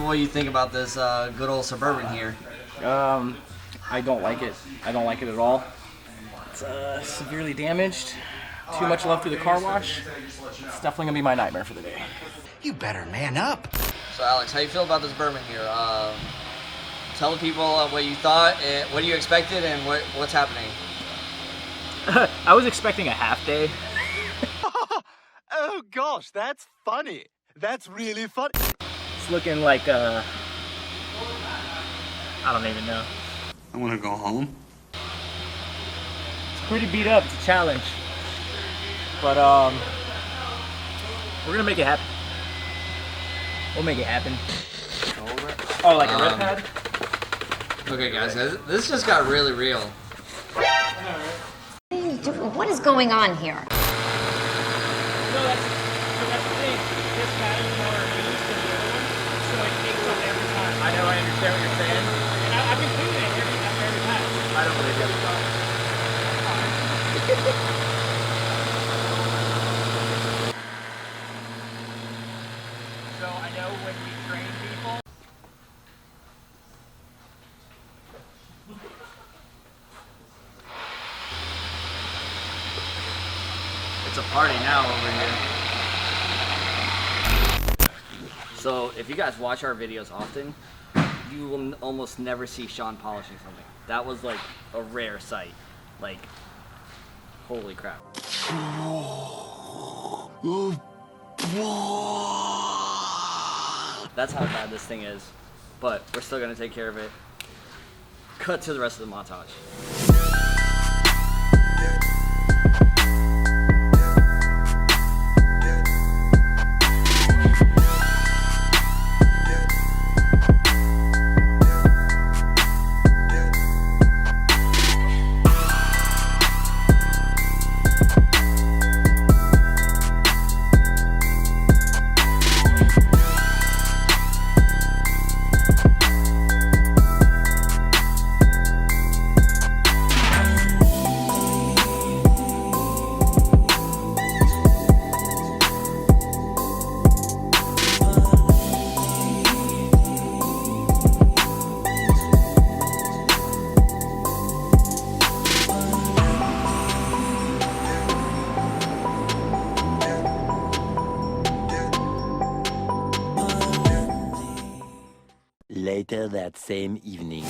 what do you think about this good old Suburban here? I don't like it. I don't like it at all. It's severely damaged. Too much love through the car wash. It's definitely gonna be my nightmare for the day. You better man up. So Alex, how you feel about this Bourbon here? Tell the people what you thought, what you expected, and what's happening. I was expecting a half day. Oh gosh, that's funny. That's really funny. It's looking like I don't even know. I want to go home. It's pretty beat up. It's a challenge. But we're gonna make it happen. We'll make it happen. Oh, like a red pad? Okay, guys, this just got really real. What is going on here? No, that's the thing. This pad is more loose than the other one, so it takes up every time. I know, I understand what you're saying. And I've been doing it every time. I don't believe you. So I know when we train people. It's a party now over here. So if you guys watch our videos often, you will almost never see Shawn polishing something. That was like a rare sight. Like, holy crap. That's how bad this thing is. But we're still gonna take care of it. Cut to the rest of the montage. Later that same evening.